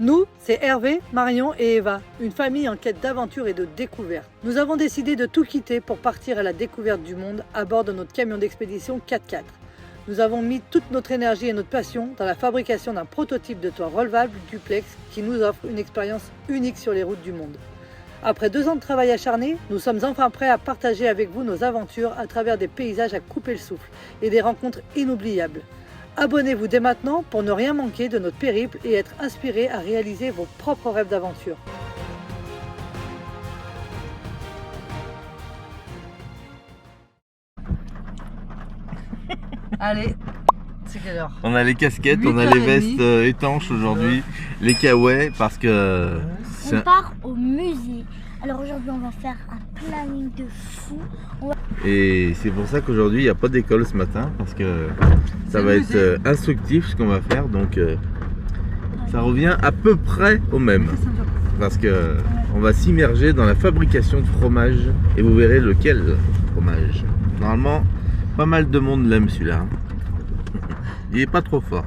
Nous, c'est Hervé, Marion et Eva, une famille en quête d'aventure et de découverte. Nous avons décidé de tout quitter pour partir à la découverte du monde à bord de notre camion d'expédition 4x4. Nous avons mis toute notre énergie et notre passion dans la fabrication d'un prototype de toit relevable duplex qui nous offre une expérience unique sur les routes du monde. Après 2 ans de travail acharné, nous sommes enfin prêts à partager avec vous nos aventures à travers des paysages à couper le souffle et des rencontres inoubliables. Abonnez-vous dès maintenant pour ne rien manquer de notre périple et être inspiré à réaliser vos propres rêves d'aventure. Allez, c'est quelle heure? On a les casquettes, on a les vestes étanches aujourd'hui, les kawaii parce que... On part au musée. Alors aujourd'hui on va faire un planning de fou. Et c'est pour ça qu'aujourd'hui il n'y a pas d'école ce matin parce que ça va être instructif ce qu'on va faire, donc ça revient à peu près au même. Parce que on va s'immerger dans la fabrication de fromage et vous verrez lequel fromage. Normalement pas mal de monde l'aime celui-là. Il est pas trop fort.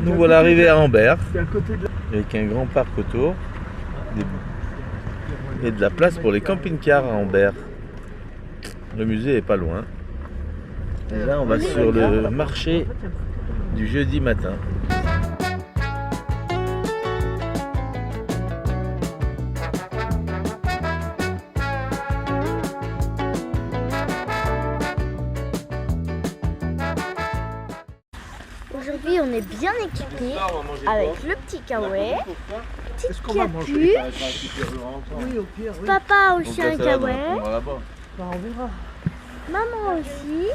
Nous voilà arrivés à Ambert, avec un grand parc autour. Il y a de la place pour les camping-cars à Ambert. Le musée est pas loin. Et là on va sur le marché du jeudi matin. Aujourd'hui on est bien équipé avec le petit kawaii, petite capuche, papa a aussi un kawaii, On verra. maman aussi,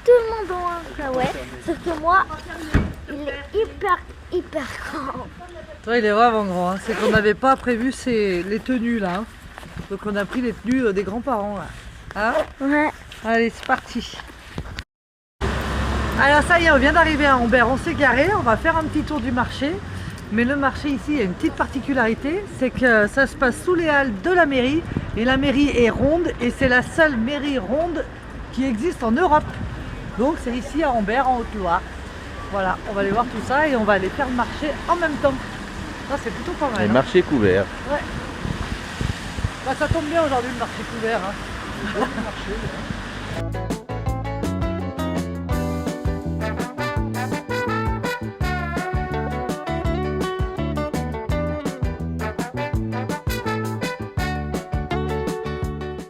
tout le monde a un kawaii, sauf que moi il est hyper grand. Toi, il est vraiment grand, hein. C'est qu'on n'avait pas prévu les tenues là. Hein. Donc on a pris les tenues des grands-parents là. Hein? Ouais. Allez, c'est parti. Alors ça y est, on vient d'arriver à Ambert, on s'est garé, on va faire un petit tour du marché. Mais le marché ici, il y a une petite particularité, c'est que ça se passe sous les halles de la mairie. Et la mairie est ronde et c'est la seule mairie ronde qui existe en Europe. Donc c'est ici à Ambert, en Haute-Loire. Voilà, on va aller voir tout ça et on va aller faire le marché en même temps. Ça c'est plutôt pas mal. Les hein. marchés couverts. Ouais. Bah, ça tombe bien aujourd'hui le marché couvert. Hein.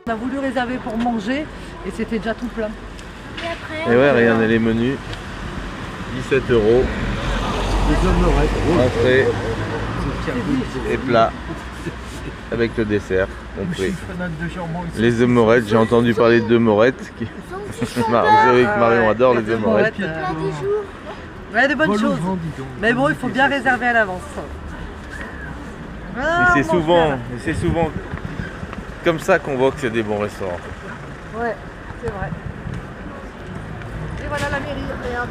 On a voulu réserver pour manger et c'était déjà tout plein. Et après, Et ouais, regardez les menus. 17 €. Entrée et plat. Avec le dessert compris. Les œufs-morettes, j'ai entendu parler d'œufs-morettes. Vous savez que Marion adore les œufs-morettes. plat du jour. Ouais, des bonnes choses. Mais bon, il faut bien réserver à l'avance. Ah, Et c'est souvent comme ça qu'on voit que c'est des bons restaurants. Ouais, c'est vrai. Et voilà la mairie, regarde.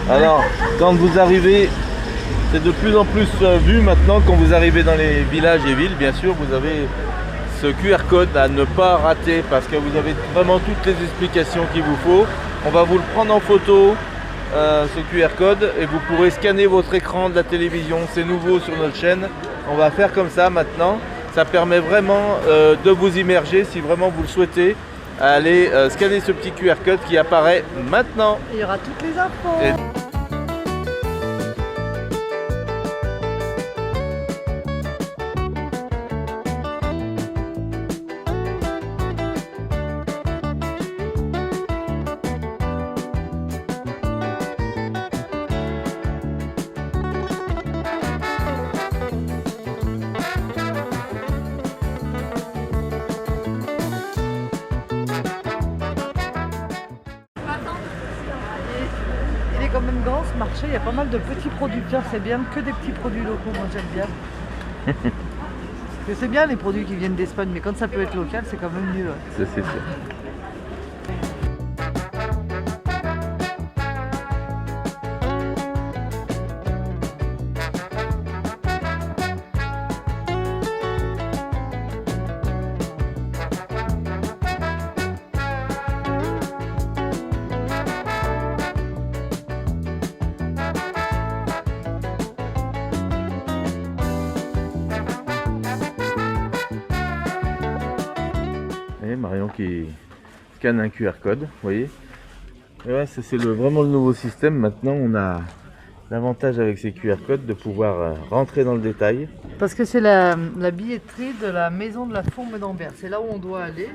Alors, quand vous arrivez, c'est de plus en plus vu maintenant quand vous arrivez dans les villages et villes, bien sûr, vous avez ce QR code à ne pas rater parce que vous avez vraiment toutes les explications qu'il vous faut. On va vous le prendre en photo ce QR code et vous pourrez scanner votre écran de la télévision. C'est nouveau sur notre chaîne. On va faire comme ça maintenant. Ça permet vraiment de vous immerger si vraiment vous le souhaitez. Allez scanner ce petit QR code qui apparaît maintenant. Il y aura toutes les infos. Il est quand même grand ce marché, il y a pas mal de petits producteurs, c'est bien, que des petits produits locaux, moi j'aime bien. Parce que c'est bien les produits qui viennent d'Espagne, mais quand ça peut être local, c'est quand même mieux. Ça, c'est sûr. Et Marion qui scanne un QR code, vous voyez. Et ouais, ça c'est vraiment le nouveau système. Maintenant on a l'avantage avec ces QR codes de pouvoir rentrer dans le détail. Parce que c'est la billetterie de la maison de la Fourme d'Ambert, c'est là où on doit aller.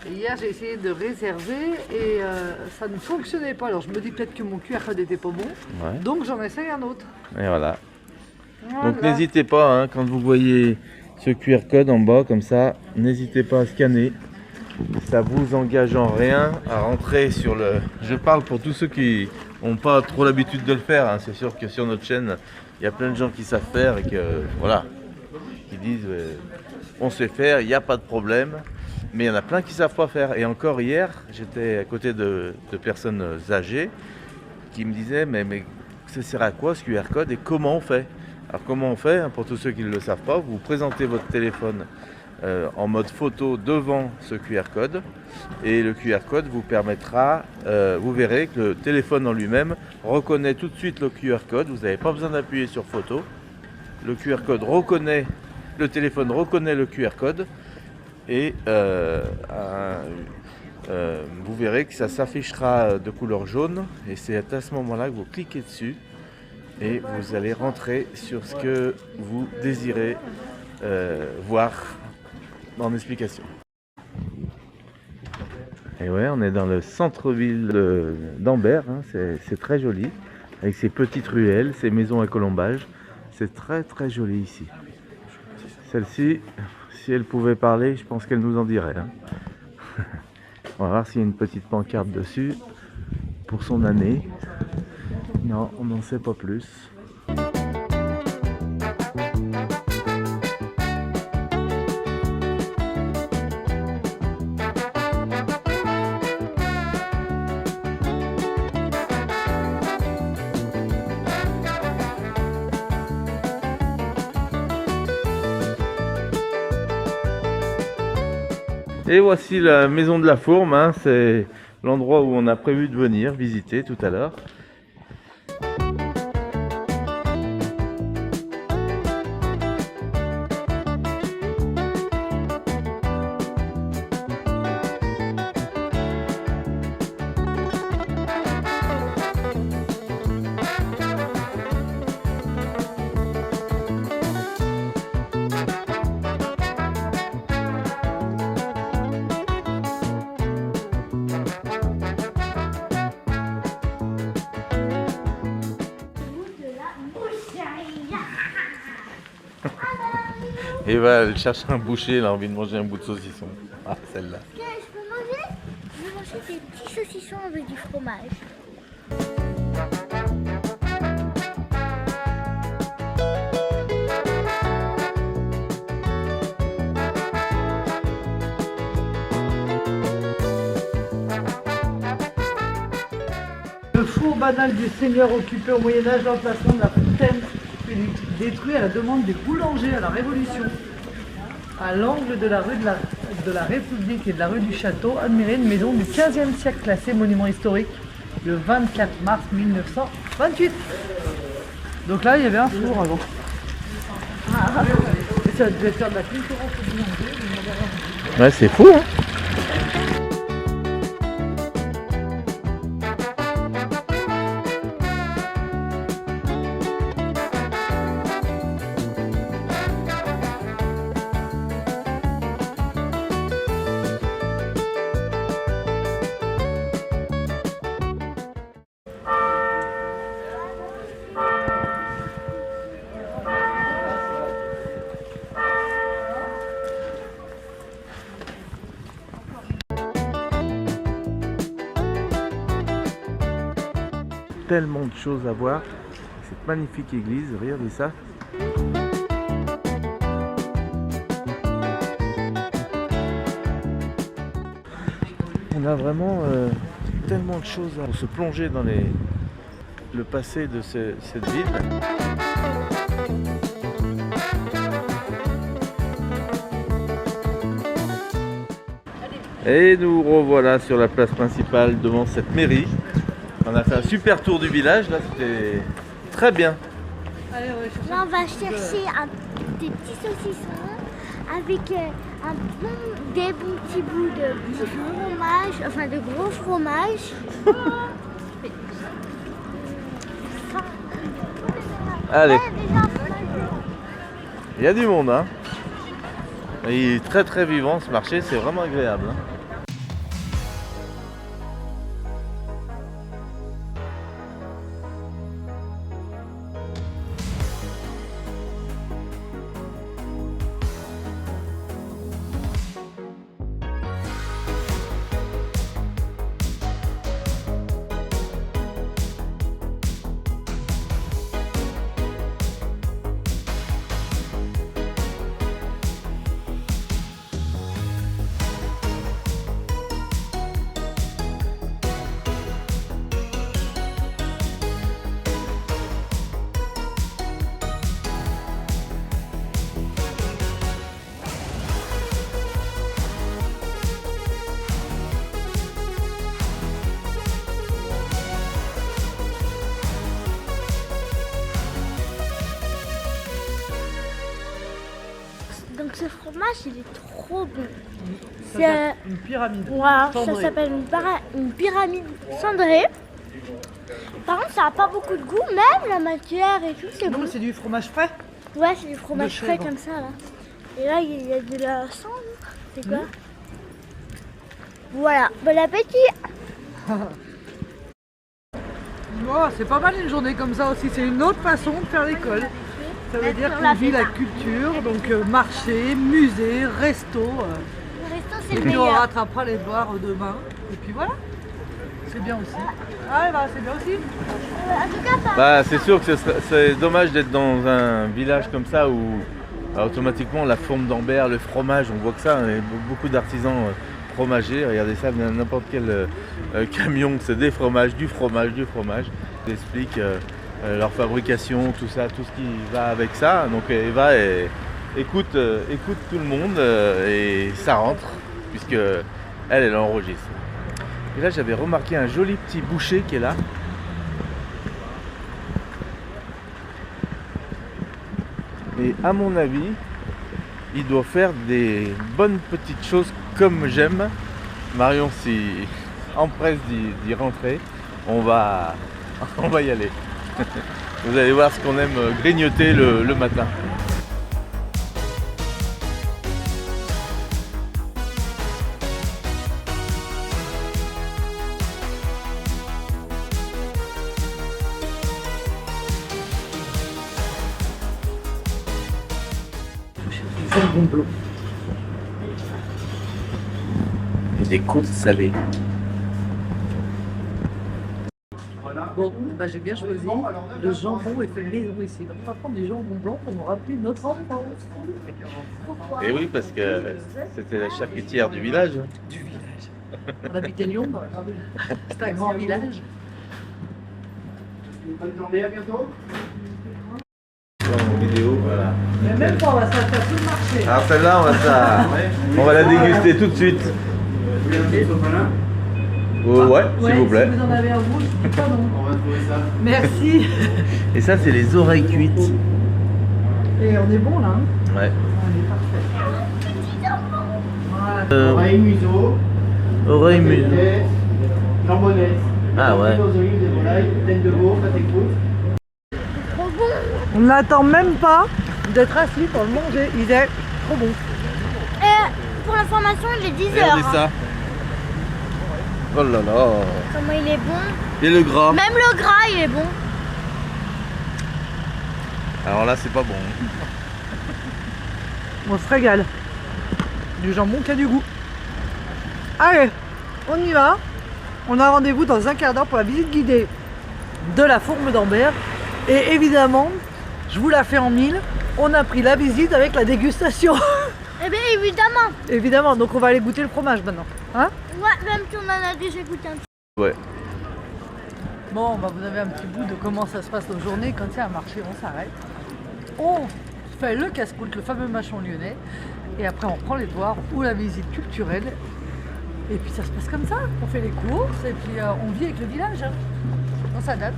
Et hier j'ai essayé de réserver et ça ne fonctionnait pas. Alors je me dis peut-être que mon QR code n'était pas bon, Ouais. donc j'en essaye un autre. Et voilà. Voilà. Donc n'hésitez pas, hein, quand vous voyez ce QR code en bas comme ça, n'hésitez pas à scanner. Ça vous engage en rien à rentrer sur le... Je parle pour tous ceux qui n'ont pas trop l'habitude de le faire, hein. C'est sûr que sur notre chaîne, il y a plein de gens qui savent faire et que, voilà, qui disent on sait faire, il n'y a pas de problème. Mais il y en a plein qui ne savent pas faire. Et encore hier, j'étais à côté de personnes âgées qui me disaient mais ça sert à quoi ce QR code et comment on fait? Alors comment on fait, hein, pour tous ceux qui ne le savent pas, vous présentez votre téléphone en mode photo devant ce QR code et le QR code vous permettra, vous verrez que le téléphone en lui-même reconnaît tout de suite le QR code, vous n'avez pas besoin d'appuyer sur photo, le QR code reconnaît, le téléphone reconnaît le QR code et vous verrez que ça s'affichera de couleur jaune et c'est à ce moment-là que vous cliquez dessus et vous allez rentrer sur ce que vous désirez voir en explication. Et ouais, on est dans le centre-ville d'Ambert, hein, c'est très joli, avec ses petites ruelles, ses maisons à colombage, c'est très très joli ici. Celle-ci, si elle pouvait parler, je pense qu'elle nous en dirait. Hein. On va voir s'il y a une petite pancarte dessus pour son année. Non, on n'en sait pas plus. Et voici la maison de la Fourme, hein, c'est l'endroit où on a prévu de venir visiter tout à l'heure. Et va elle cherche un boucher, elle a envie de manger un bout de saucisson. Ah, celle-là. Je peux manger? Je vais manger des petits saucissons avec du fromage. Le four banal du seigneur occupé au Moyen-Âge, l'emplacement de la fontaine fut détruit à la demande des boulangers à la Révolution. À l'angle de la rue de la République et de la rue du Château, admirez une maison du XVe siècle classée monument historique. le 24 mars 1928. Donc là, il y avait un four avant. Et ça devait faire de la concurrence au boulanger. Ouais, c'est fou, hein. Tellement de choses à voir. Cette magnifique église, regardez ça. On a vraiment tellement de choses à se plonger dans le passé de cette ville. Et nous revoilà sur la place principale devant cette mairie. On a fait un super tour du village, là c'était très bien. Là on va chercher des petits saucissons avec des bons petits bouts de petits fromages, enfin de gros fromages. Allez, il y a du monde, hein. Il est très très vivant ce marché, c'est vraiment agréable, hein. Donc ce fromage il est trop bon. C'est une pyramide. Wow, ça Cendrée. s'appelle une pyramide cendrée. Par contre ça n'a pas beaucoup de goût, même la matière et tout c'est Non, bon. mais c'est du fromage frais. Ouais, c'est du fromage de frais chèvre. comme ça là. Et là il y a de la cendre. C'est quoi? Voilà, bon appétit. Oh, c'est pas mal une journée comme ça aussi. C'est une autre façon de faire l'école. Ça veut Mettre dire sur qu'on la vit la feta. culture, donc marché, musée, resto. Le resto c'est Et le puis on meilleur. rattrapera les devoirs demain. Et puis voilà. C'est bien aussi. Ah bah c'est bien aussi. En tout cas, ça. Bah, c'est sûr que c'est dommage d'être dans un village comme ça où automatiquement la forme d'Ambert, le fromage, on voit que ça, il y a beaucoup d'artisans fromagers. Regardez ça, n'importe quel camion, c'est des fromages, du fromage, du fromage. Ils expliquent leur fabrication, tout ça, tout ce qui va avec ça. Donc Eva écoute tout le monde et ça rentre puisque elle enregistre. Et là j'avais remarqué un joli petit boucher qui est là. Et à mon avis, il doit faire des bonnes petites choses comme j'aime. Marion s'y empresse d'y rentrer. On va y aller. Vous allez voir ce qu'on aime grignoter le matin. Jambon blanc. Et des côtes salées. Bon, bah, j'ai bien choisi. Le jambon est fait maison ici. Donc on va prendre du jambon blanc pour nous rappeler notre enfance. Et oui, parce que c'était la charcutière du village. Du village. On habitait Lyon. C'est un grand village. Bonne journée, à bientôt. Dans mon vidéo, voilà. Mais même pas, on va se faire tout le marché. Alors celle-là, on va la déguster tout de suite. Ouais, s'il vous plaît. Si vous en avez un rouge, dites pas non. On va trouver ça. Merci. Et ça, c'est les oreilles cuites. Et on est bon là. Hein, Ouais. on est parfait. Voilà. Oreille museau, Oreille museau. tête, jambonnette. Ah ouais. Aux olives de volaille, tête de veau, pâte écoute. Trop bon. On n'attend même pas d'être assis pour le manger. Il est trop bon. Et pour l'information, il est 10 h. Regardez ça. Oh là là. Comment il est bon. Et le gras. Même le gras, il est bon. Alors là, c'est pas bon. On se régale. Du jambon qui a du goût. Allez, on y va. On a rendez-vous dans un quart d'heure pour la visite guidée de la fourme d'Ambert. Et évidemment, je vous la fais en mille. On a pris la visite avec la dégustation. Eh bien, évidemment. Évidemment, donc on va aller goûter le fromage maintenant. Hein? Ouais, même si on en a déjà goûté un petit. Ouais. Bon, bah vous avez un petit bout de comment ça se passe nos journées. Quand il y a un marché, on s'arrête. On fait le casse-croûte, le fameux mâchon lyonnais. Et après, on prend les devoirs ou la visite culturelle. Et puis ça se passe comme ça. On fait les courses et puis on vit avec le village. Hein. On s'adapte.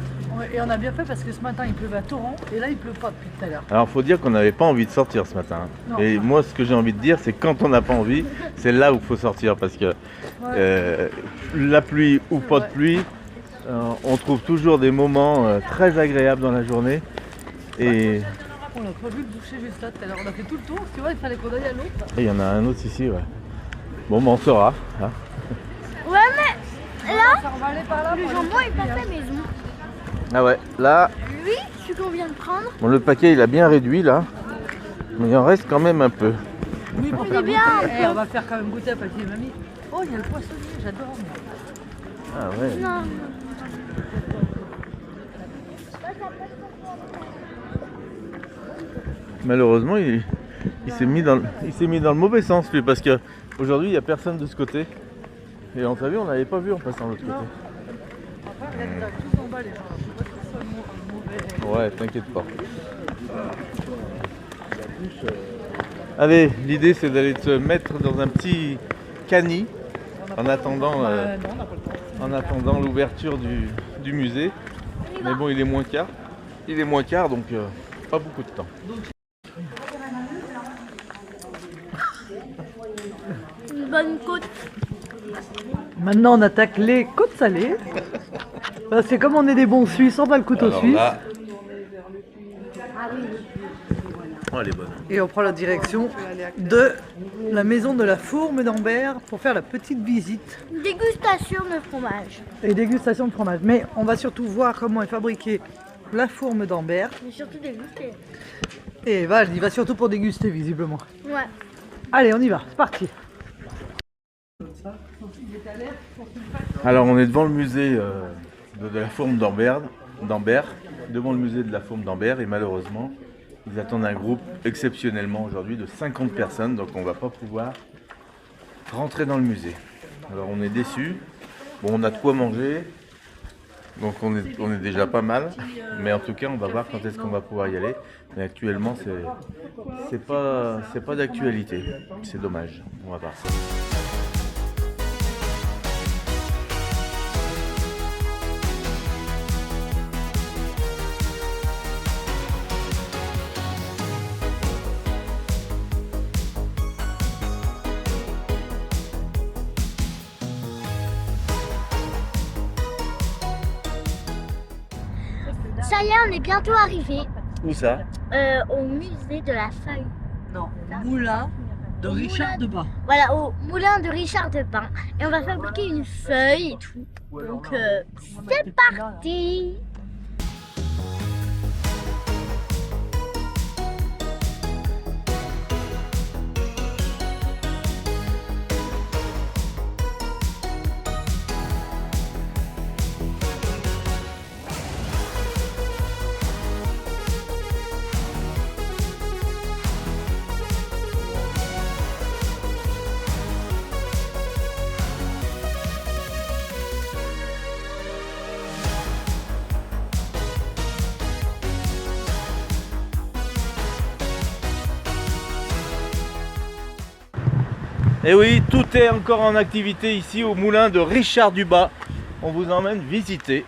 Et on a bien fait parce que ce matin, il pleuvait à torrent. Et là, il pleut pas depuis tout à l'heure. Alors faut dire qu'on n'avait pas envie de sortir ce matin. Non. Et moi, ce que j'ai envie de dire, c'est quand on n'a pas envie, c'est là où il faut sortir. Parce que la pluie ou pas de pluie, on trouve toujours des moments très agréables dans la journée. Et On a pas vu le boucher juste là tout à l'heure. On a fait tout le tour. Tu vois, il fallait qu'on aille à l'autre. il y en a un autre ici, ouais. Bon, ben on saura. Hein. Ouais, mais là, On va aller par là. le jambon est pas fait maison. Ah ouais, là, Lui, celui qu'on vient de prendre, bon, le paquet il a bien réduit là. Mais il en reste quand même un peu. Oui, pour Il faire est bien, goûter. un Eh, peu. on va faire quand même goûter à papy et mamie. Oh, il y a le poissonnier, j'adore. moi. Ah ouais. non. Malheureusement, il s'est mis dans le mauvais sens lui parce que aujourd'hui il n'y a personne de ce côté. Et on savait, on n'avait pas vu en passant de l'autre côté. Après, regarde, ils arrivent tous en bas, les gens. Je sais pas si c'est un mauvais. Ouais, t'inquiète pas. Allez, l'idée c'est d'aller te mettre dans un petit cani en attendant, Non, on n'a pas le temps. en attendant l'ouverture du musée. Mais bon, il est moins quart. Il est moins quart, donc pas beaucoup de temps. Une bonne côte. Maintenant, on attaque les côtes salées. Parce que comme on est des bons Suisses, on va le couteau Alors suisse. là, oh, elle est bonne. Et on prend la direction de la maison de la fourme d'Ambert pour faire la petite visite Une dégustation de fromage. et dégustation de fromage. Mais on va surtout voir comment est fabriquée la fourme d'Ambert. Mais surtout déguster. Et Val, il va surtout pour déguster visiblement. Ouais. Allez, on y va, c'est parti. Alors on est devant le musée de la fourme d'Ambert, devant le musée de la fourme d'Ambert et malheureusement ils attendent un groupe exceptionnellement aujourd'hui de 50 personnes donc on va pas pouvoir rentrer dans le musée. Alors on est déçus, bon on a de quoi manger donc on est déjà pas mal mais en tout cas on va voir quand est-ce qu'on va pouvoir y aller mais actuellement c'est pas d'actualité, c'est dommage, on va voir ça. Ça y est, on est bientôt arrivé Où ça? au musée de la feuille. Non, moulin de Richard Debain. Voilà, au moulin de Richard Debain. Et on va fabriquer une feuille et tout. Donc, c'est parti! Et oui, tout est encore en activité ici au moulin de Richard Dubas. On vous emmène visiter.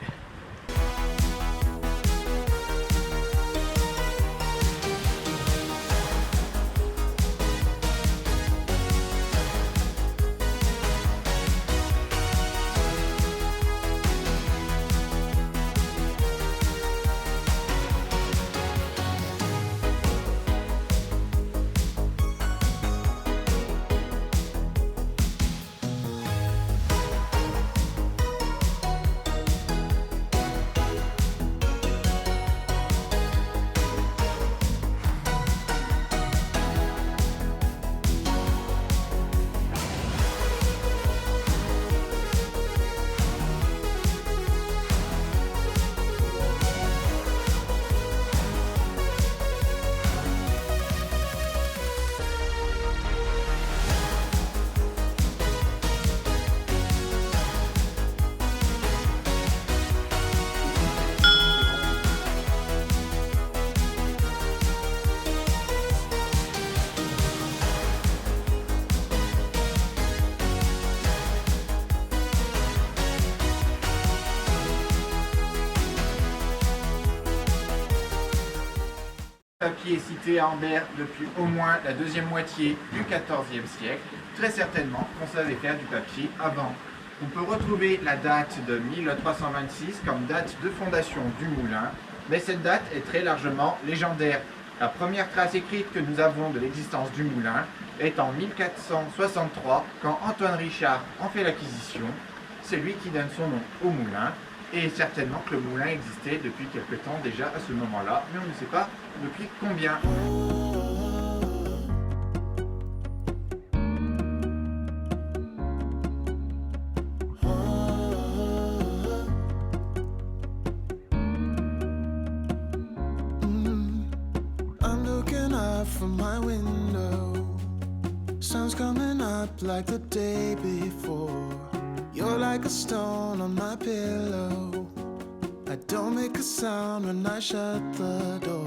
Le papier est cité à Ambert depuis au moins la deuxième moitié du XIVe siècle. Très certainement qu'on savait faire du papier avant. On peut retrouver la date de 1326 comme date de fondation du moulin, mais cette date est très largement légendaire. La première trace écrite que nous avons de l'existence du moulin est en 1463 quand Antoine Richard en fait l'acquisition. C'est lui qui donne son nom au moulin. Et certainement que le moulin existait depuis quelque temps déjà à ce moment-là, mais on ne sait pas depuis combien. I'm looking up from my window. Sun's coming up like the day before. You're like a stone on my pillow. I don't make a sound when I shut the door.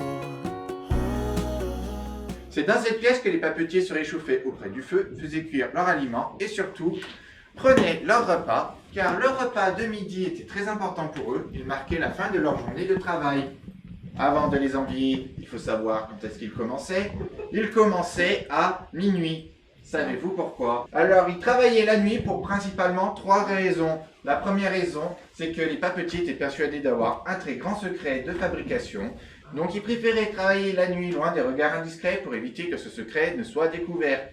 C'est dans cette pièce que les papetiers se réchauffaient auprès du feu, faisaient cuire leurs aliments et surtout prenaient leur repas, car le repas de midi était très important pour eux, il marquait la fin de leur journée de travail. Avant de les envier, il faut savoir quand est-ce qu'ils commençaient. Ils commençaient à minuit. Savez-vous pourquoi? Alors, ils travaillaient la nuit pour principalement 3 raisons. La première raison, c'est que les papetiers étaient persuadés d'avoir un très grand secret de fabrication. Donc, ils préféraient travailler la nuit loin des regards indiscrets pour éviter que ce secret ne soit découvert.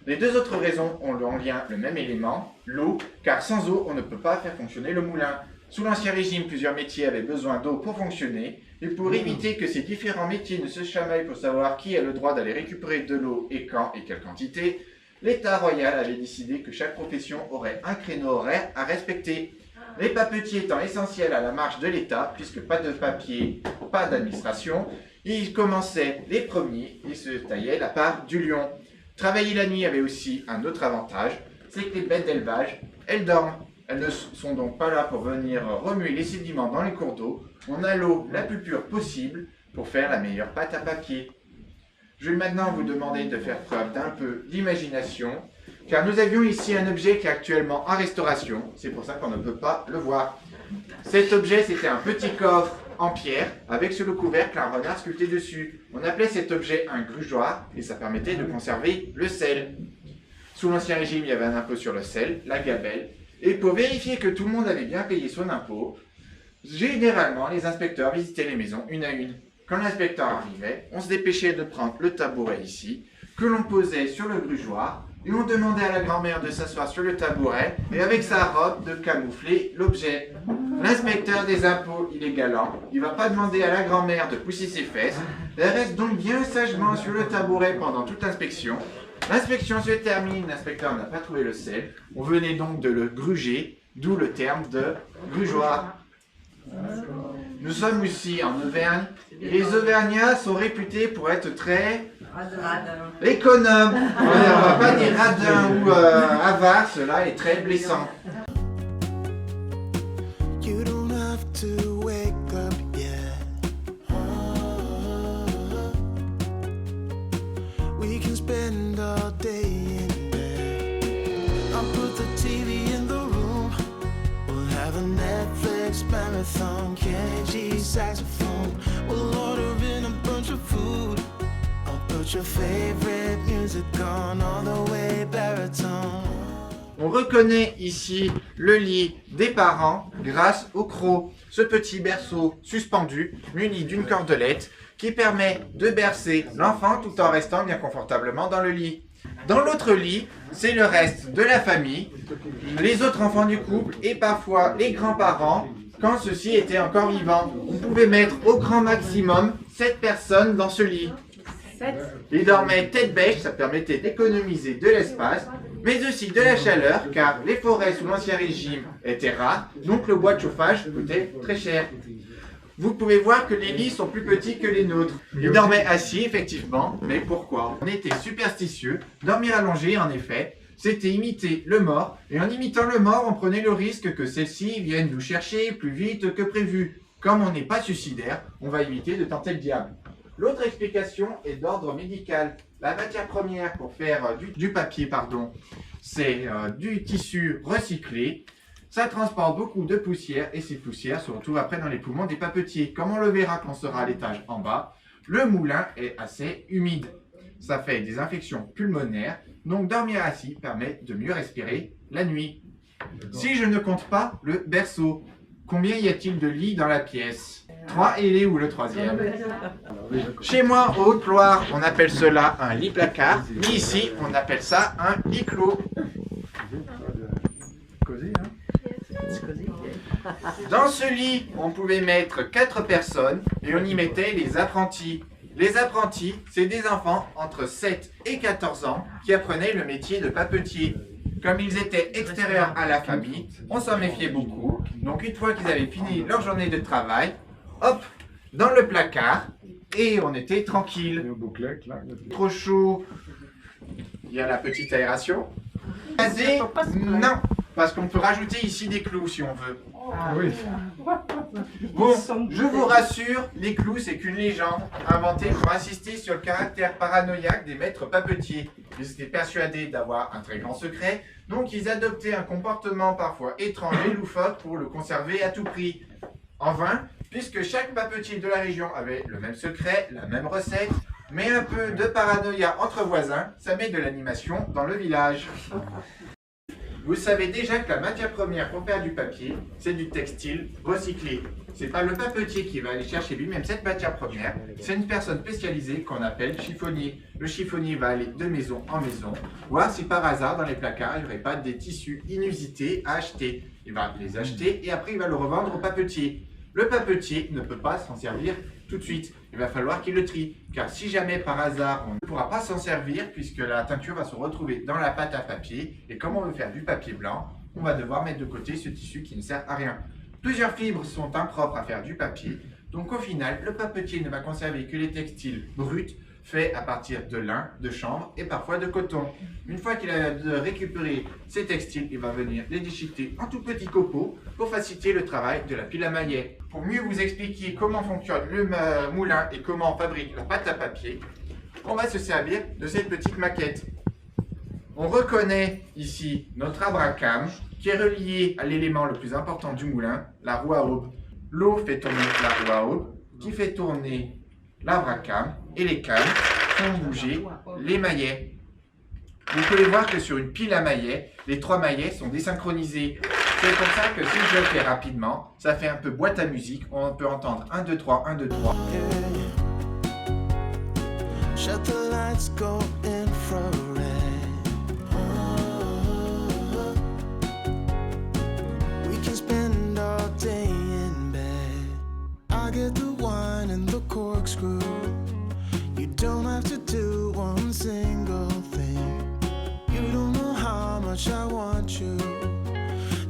Les 2 autres raisons ont en lien le même élément, l'eau, car sans eau, on ne peut pas faire fonctionner le moulin. Sous l'Ancien Régime, plusieurs métiers avaient besoin d'eau pour fonctionner, et pour éviter que ces différents métiers ne se chamaillent pour savoir qui a le droit d'aller récupérer de l'eau et quand et quelle quantité, l'État royal avait décidé que chaque profession aurait un créneau horaire à respecter. Les papetiers étant essentiels à la marche de l'État, puisque pas de papier, pas d'administration, ils commençaient les premiers et se taillaient la part du lion. Travailler la nuit avait aussi un autre avantage, c'est que les bêtes d'élevage, elles dorment. Elles ne sont donc pas là pour venir remuer les sédiments dans les cours d'eau. On a l'eau la plus pure possible pour faire la meilleure pâte à papier. Je vais maintenant vous demander de faire preuve d'un peu d'imagination, car nous avions ici un objet qui est actuellement en restauration, c'est pour ça qu'on ne peut pas le voir. Cet objet, c'était un petit coffre en pierre, avec sur le couvercle un renard sculpté dessus. On appelait cet objet un grugeoir, et ça permettait de conserver le sel. Sous l'Ancien Régime, il y avait un impôt sur le sel, la gabelle, et pour vérifier que tout le monde avait bien payé son impôt, généralement, les inspecteurs visitaient les maisons une à une. Quand l'inspecteur arrivait, on se dépêchait de prendre le tabouret ici, que l'on posait sur le grugeoir, et on demandait à la grand-mère de s'asseoir sur le tabouret, et avec sa robe de camoufler l'objet. L'inspecteur des impôts, il est galant, il ne va pas demander à la grand-mère de pousser ses fesses, elle reste donc bien sagement sur le tabouret pendant toute l'inspection. L'inspection se termine, l'inspecteur n'a pas trouvé le sel, on venait donc de le gruger, d'où le terme de grugeoir. Nous sommes ici en Auvergne, et les Auvergnats sont réputés pour être très économes. On ne va pas dire radins ou avares, cela est très blessant. You don't have to wake up yet. We can spend all day in bed. marathon, Kenny G saxophone. We'll order in a bunch of food. I'll put your favorite music on all the way baritone. On reconnaît ici le lit des parents grâce au croc, ce petit berceau suspendu muni d'une cordelette qui permet de bercer l'enfant tout en restant bien confortablement dans le lit. Dans l'autre lit, c'est le reste de la famille, les autres enfants du couple et parfois les grands-parents quand ceux-ci étaient encore vivants. On pouvait mettre au grand maximum 7 personnes dans ce lit. Ils dormaient tête bêche, ça permettait d'économiser de l'espace, mais aussi de la chaleur, car les forêts sous l'Ancien Régime étaient rares, donc le bois de chauffage coûtait très cher. Vous pouvez voir que les lits sont plus petits que les nôtres. Ils dormaient assis, effectivement, mais pourquoi? On était superstitieux, dormir allongé, en effet, c'était imiter le mort, et en imitant le mort, on prenait le risque que celle-ci vienne nous chercher plus vite que prévu. Comme on n'est pas suicidaire, on va éviter de tenter le diable. L'autre explication est d'ordre médical. La matière première pour faire du papier, c'est du tissu recyclé. Ça transporte beaucoup de poussière et ces poussières se retrouvent après dans les poumons des papetiers. Comme on le verra quand on sera à l'étage en bas, le moulin est assez humide. Ça fait des infections pulmonaires, donc dormir assis permet de mieux respirer la nuit. Si je ne compte pas le berceau, combien y a-t-il de lits dans la pièce? 3, et il est où le 3e? Chez moi, en Haute-Loire, on appelle cela un lit-placard, mais ici, on appelle ça un lit clos. Dans ce lit, on pouvait mettre 4 personnes et on y mettait les apprentis. Les apprentis, c'est des enfants entre 7 et 14 ans qui apprenaient le métier de papetier. Comme ils étaient extérieurs à la famille, on s'en méfiait beaucoup. Donc une fois qu'ils avaient fini leur journée de travail, hop, dans le placard, et on était tranquille. Trop chaud, il y a la petite aération. Non, parce qu'on peut rajouter ici des clous si on veut. Bon, je vous rassure, les clous c'est qu'une légende inventée pour insister sur le caractère paranoïaque des maîtres papetiers. Ils étaient persuadés d'avoir un très grand secret, donc ils adoptaient un comportement parfois étrange et loufoque pour le conserver à tout prix. En vain, puisque chaque papetier de la région avait le même secret, la même recette, mais un peu de paranoïa entre voisins, ça met de l'animation dans le village. Vous savez déjà que la matière première pour faire du papier, c'est du textile recyclé. C'est pas le papetier qui va aller chercher lui-même cette matière première, c'est une personne spécialisée qu'on appelle chiffonnier. Le chiffonnier va aller de maison en maison, voir si par hasard dans les placards il n'y aurait pas des tissus inusités à acheter. Il va les acheter et après il va le revendre au papetier. Le papetier ne peut pas s'en servir tout de suite. Il va falloir qu'il le trie, car si jamais par hasard on ne pourra pas s'en servir puisque la teinture va se retrouver dans la pâte à papier et comme on veut faire du papier blanc, on va devoir mettre de côté ce tissu qui ne sert à rien. Plusieurs fibres sont impropres à faire du papier, donc au final, le papetier ne va conserver que les textiles bruts faits à partir de lin, de chanvre et parfois de coton. Une fois qu'il a récupéré ces textiles, il va venir les déchiqueter en tout petits copeaux pour faciliter le travail de la pile à maillet. Pour mieux vous expliquer comment fonctionne le moulin et comment on fabrique la pâte à papier, on va se servir de cette petite maquette. On reconnaît ici notre abracam qui est relié à l'élément le plus important du moulin, la roue à aube. L'eau fait tourner la roue à aube qui fait tourner l'abracam et les cannes font bouger les maillets. Vous pouvez voir que sur une pile à maillets, les 3 maillets sont désynchronisés. C'est pour ça que si je le fais rapidement, ça fait un peu boîte à musique. On peut entendre 1, 2, 3, 1, 2, 3. Shut the lights, go infrared. We can spend all day in bed. I get the wine and the corkscrew. You don't have to do one single thing. You don't know how much I want you.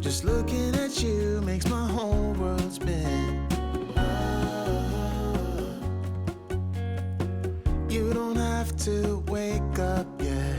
Just looking at you makes my whole world spin. You don't have to wake up yet.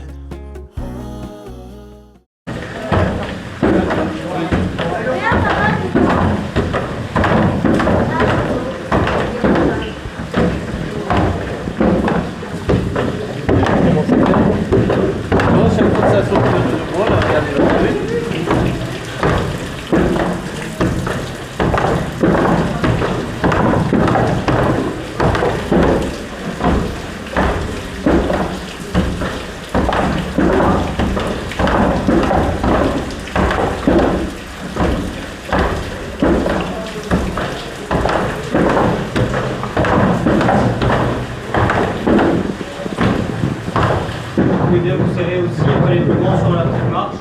aussi après les plus grands sur la petite marche.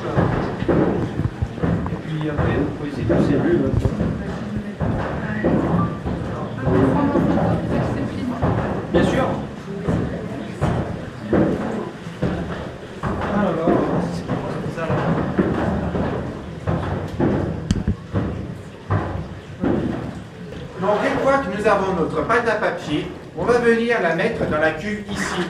Et puis après, vous pouvez essayer de pousser. Bien sûr. Ah là là, c'est ça là. Donc une fois que nous avons notre pâte à papier, on va venir la mettre dans la cuve ici.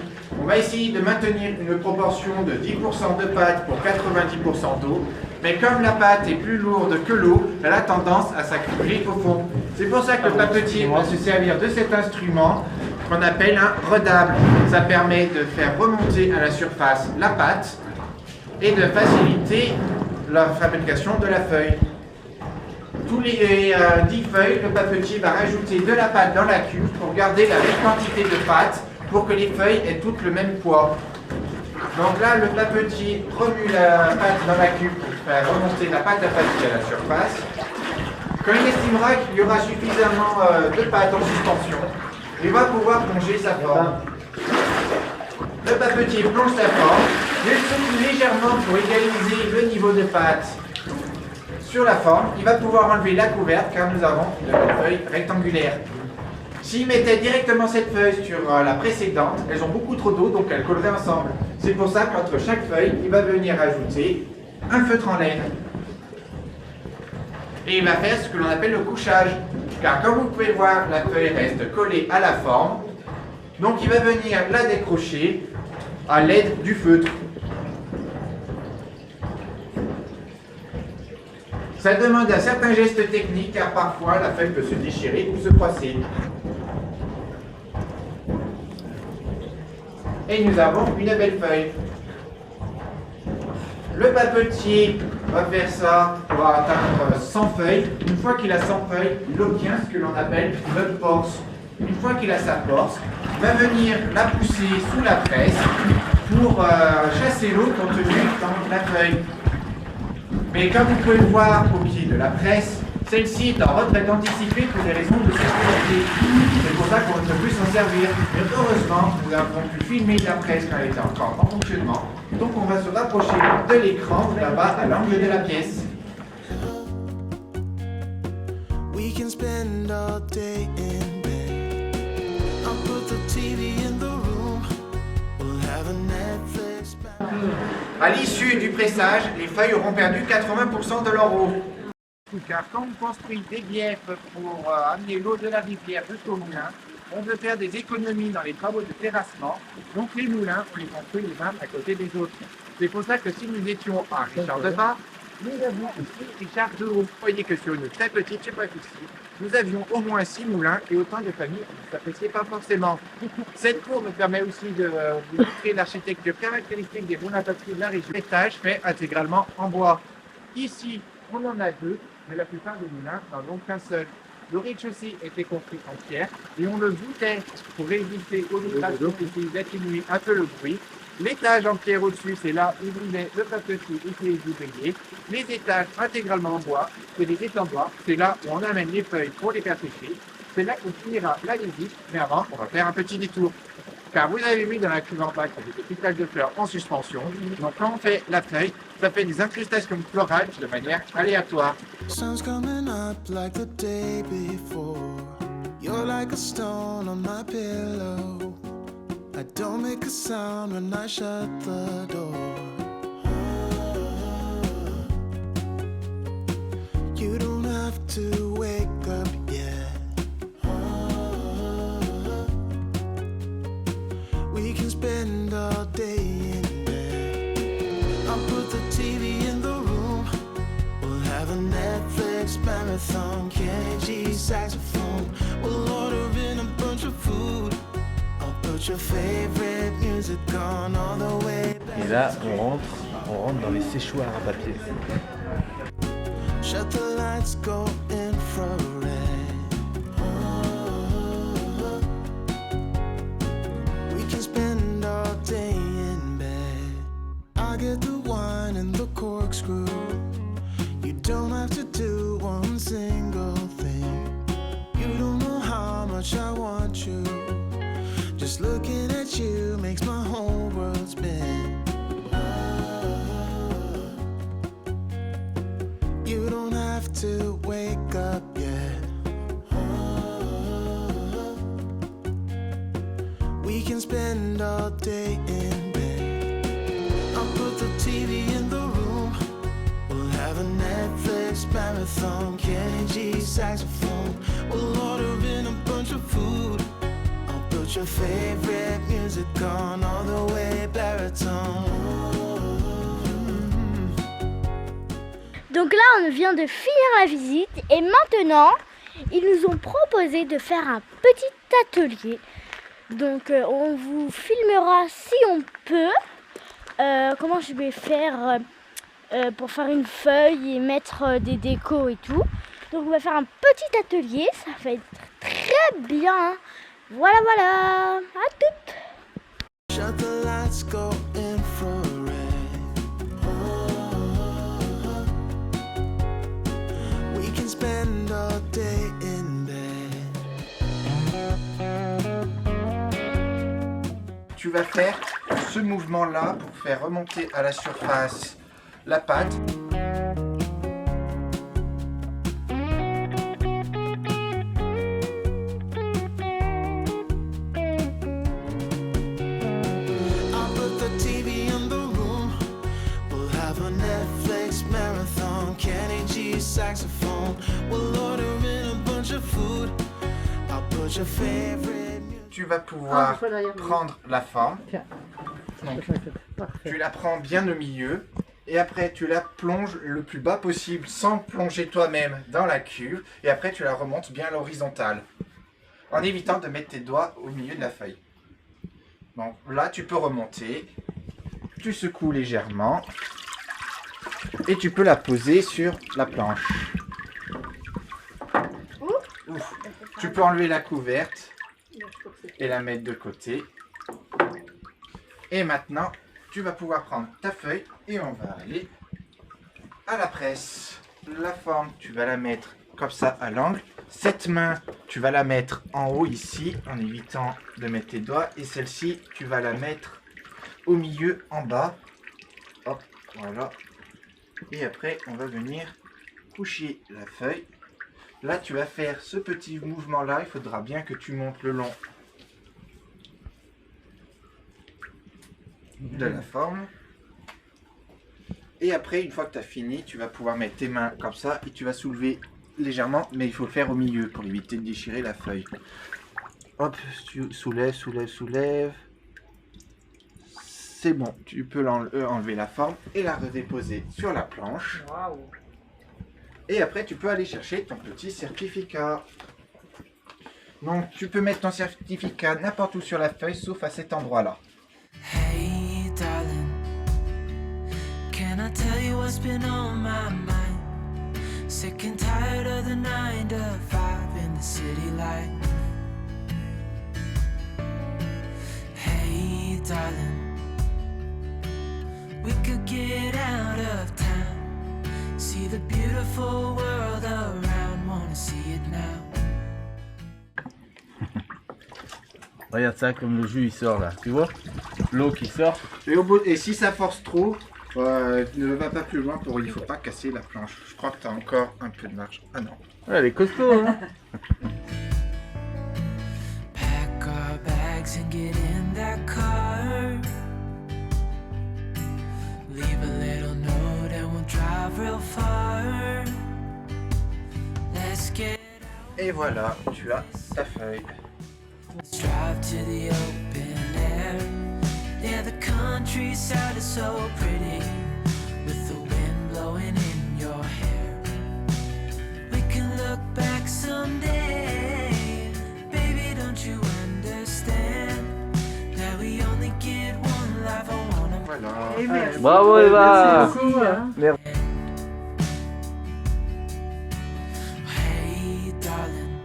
On va essayer de maintenir une proportion de 10% de pâte pour 90% d'eau. Mais comme la pâte est plus lourde que l'eau, elle a tendance à s'accumuler au fond. C'est pour ça que le papetier va se servir de cet instrument qu'on appelle un redable. Ça permet de faire remonter à la surface la pâte et de faciliter la fabrication de la feuille. Tous les 10 feuilles, le papetier va rajouter de la pâte dans la cuve pour garder la même quantité de pâte pour que les feuilles aient toutes le même poids. Donc là, le papetier remue la pâte dans la cuve pour faire remonter la pâte à papier à la surface. Quand il estimera qu'il y aura suffisamment de pâte en suspension, il va pouvoir plonger sa forme. Le papetier plonge sa forme, il secoue légèrement pour égaliser le niveau de pâte sur la forme. Il va pouvoir enlever la couvercle car nous avons une feuille rectangulaire. S'il mettait directement cette feuille sur la précédente, elles ont beaucoup trop d'eau, donc elles colleraient ensemble. C'est pour ça qu'entre chaque feuille, il va venir ajouter un feutre en laine. Et il va faire ce que l'on appelle le couchage. Car comme vous pouvez le voir, la feuille reste collée à la forme. Donc il va venir la décrocher à l'aide du feutre. Ça demande un certain geste technique car parfois la feuille peut se déchirer ou se froisser. Et nous avons une belle feuille. Le papetier va faire ça pour atteindre 100 feuilles. Une fois qu'il a 100 feuilles, il obtient ce que l'on appelle notre porce. Une fois qu'il a sa porce, il va venir la pousser sous la presse pour chasser l'eau contenue dans la feuille. Mais comme vous pouvez le voir au pied de la presse, celle-ci est en retraite anticipée pour des raisons de sécurité. C'est pour ça qu'on ne peut plus s'en servir. Mais heureusement, nous avons pu filmer la presse quand elle était encore en fonctionnement. Donc on va se rapprocher de l'écran là-bas à l'angle de la pièce. We can spend all day in bed. I'll put the TV in the room. We'll have a Netflix. À l'issue du pressage, les feuilles auront perdu 80% de leur eau. Car quand on construit des biefs pour amener l'eau de la rivière jusqu'au moulin, on veut faire des économies dans les travaux de terrassement. Donc les moulins, on les construit les uns à côté des autres. C'est pour ça que si nous étions à Richard de Bas, nous avions ici Richard de Haut. Vous voyez que sur une très petite superficie, nous avions au moins 6 moulins et autant de familles qui ne s'appréciaient pas forcément. Cette cour me permet aussi de vous montrer l'architecture caractéristique des moulins papier de la région. L'étage fait intégralement en bois. Ici, on en a 2, mais la plupart des moulins n'en ont qu'un seul. Le rez-de-chaussée était construit en pierre et on le voûtait pour éviter aux vibrations et d'atténuer un peu le bruit. L'étage en pierre au-dessus, c'est là où vivait le papetier et les ouvriers. Les étages intégralement en bois, c'est des étendoirs, c'est là où on amène les feuilles pour les faire sécher. C'est là qu'on finira la visite, mais avant, on va faire un petit détour. Car vous avez vu dans la cuve en bas qu'il y a des petits pétales de fleurs en suspension. Donc quand on fait la feuille, ça fait des incrustations florales de manière aléatoire. Sun's coming up like the day before. You're like a stone on my pillow. I don't make a sound when I shut the door. You don't have to wake up yet. We can spend all day in bed. I'll put the TV in the room. We'll have a Netflix marathon, Kenny G saxophone. We'll order in a bunch of food. I'll put your favorite music on all the way back. Et là, on rentre dans les séchoirs à papier. Shut the lights, go infrared. We can spend all day in bed. I get the wine and the corkscrew. You don't have to do one single thing. You don't know how much I want you. Just looking at you makes my whole world spin. to wake up yet. We can spend all day in bed. I'll put the TV in the room. We'll have a Netflix marathon. Kenny G saxophone. We'll order in a bunch of food. I'll put your favorite music on all the way baritone. Donc là, on vient de finir la visite et maintenant, ils nous ont proposé de faire un petit atelier. Donc on vous filmera si on peut comment je vais faire pour faire une feuille et mettre des décos et tout. Donc on va faire un petit atelier, ça va être très bien. Voilà, voilà, à toutes. Shut the lights, go infrared. We can spend all day in bed. Tu vas faire ce mouvement-là pour faire remonter à la surface la pâte. I'll put the TV in the room. We'll have a Netflix marathon. Kenny G saxophone. We'll order in a bunch of food. I'll put your favorite music. Tu vas pouvoir prendre la forme. Donc, tu la prends bien au milieu et après tu la plonges le plus bas possible sans plonger toi-même dans la cuve et après tu la remontes bien à l'horizontale en évitant de mettre tes doigts au milieu de la feuille. Donc là tu peux remonter, tu secoues légèrement et tu peux la poser sur la planche. Ouf. Tu peux enlever la couverte et la mettre de côté. Et maintenant, tu vas pouvoir prendre ta feuille et on va aller à la presse. La forme, tu vas la mettre comme ça à l'angle. Cette main, tu vas la mettre en haut ici en évitant de mettre tes doigts. Et celle-ci, tu vas la mettre au milieu en bas. Hop, voilà. Et après, on va venir coucher la feuille. Là, tu vas faire ce petit mouvement-là. Il faudra bien que tu montes le long de la forme. Et après, une fois que tu as fini, tu vas pouvoir mettre tes mains comme ça et tu vas soulever légèrement, mais il faut le faire au milieu pour éviter de déchirer la feuille. Hop, tu soulèves, soulèves, soulèves. C'est bon, tu peux enlever la forme et la redéposer sur la planche. Waouh. Et après, tu peux aller chercher ton petit certificat. Donc, tu peux mettre ton certificat n'importe où sur la feuille, sauf à cet endroit-là. Hey darling, can I tell you what's been on my mind? Sick and tired of the 9 to 5 in the city life. Hey darling, we could get out of town, see the beautiful world around, wanna see it now. Regarde ça, comme le jus il sort là, tu vois? L'eau qui sort. Et si ça force trop, ne va pas plus loin pour il faut pas casser la planche. Je crois que tu as encore un peu de marge. Ah non. Ouais, elle est costaud, hein? Pack our bags and get in that car. Leave a little note and we'll drive real far. Let's get Et voilà, tu as ta feuille. Let's drive to the open air. Yeah, the countryside is so pretty, with the wind blowing in your hair. We can look back someday. Baby, don't you understand that we only get one life? I wanna Voilà. Bravo Eva! Merci. Hey darling,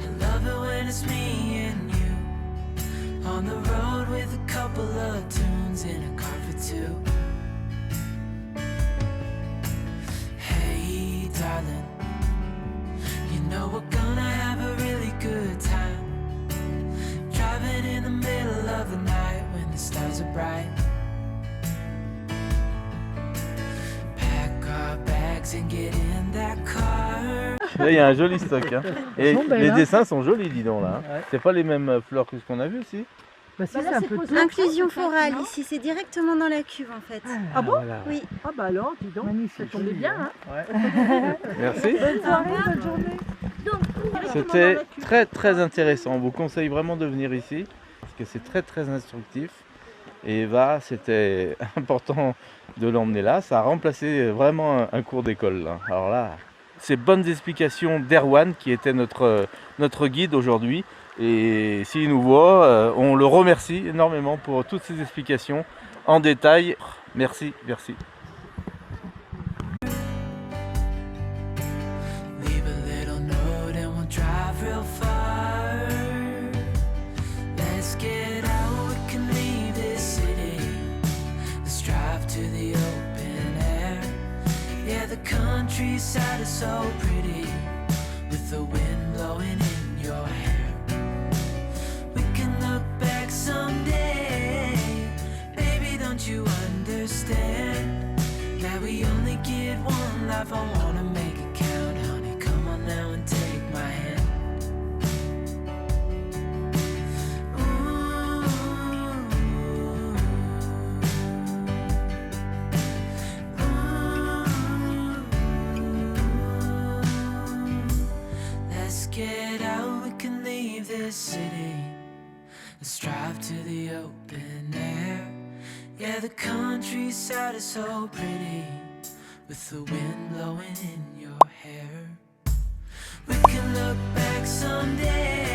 I love it when it's me and you on the road with a couple of tunes in a car for two. Hey darling, you know we're gonna have a really good time, driving in the middle of the night when the stars are bright. Pack our bags and get in Là, il y a un joli stock. Hein. Et Bon, ben les là. dessins sont jolis, dis donc là. Hein. Ouais. C'est pas les mêmes fleurs que ce qu'on a vu aussi. Bah si, c'est un peu tout. Inclusion florale ici, c'est directement dans la cuve en fait. Ah bon? Voilà. Oui. Ah bah alors, dis donc. Magnifique. Ça tombait bien, hein. Ouais. Merci. Bonne soirée, bonne journée. C'était très très intéressant. On vous conseille vraiment de venir ici parce que c'est très très instructif. Et Eva, c'était important de l'emmener là. Ça a remplacé vraiment un cours d'école. Là. Alors là, ces bonnes explications d'Erwan qui était notre guide aujourd'hui. Et s'il nous voit, on le remercie énormément pour toutes ces explications en détail. Merci, merci. Leave a little note and we'll drive real far. Let's get out, we can leave this city. Let's drive to the open air. Yeah, the countryside is so pretty, with the wind blowing in your hair. We can look back someday, baby, don't you understand that we only get one life? I wanna make it count, honey, come on now and take my hand. Let's get out, we can leave this city. Let's drive to the open air. Yeah, the countryside is so pretty, with the wind blowing in your hair. We can look back someday,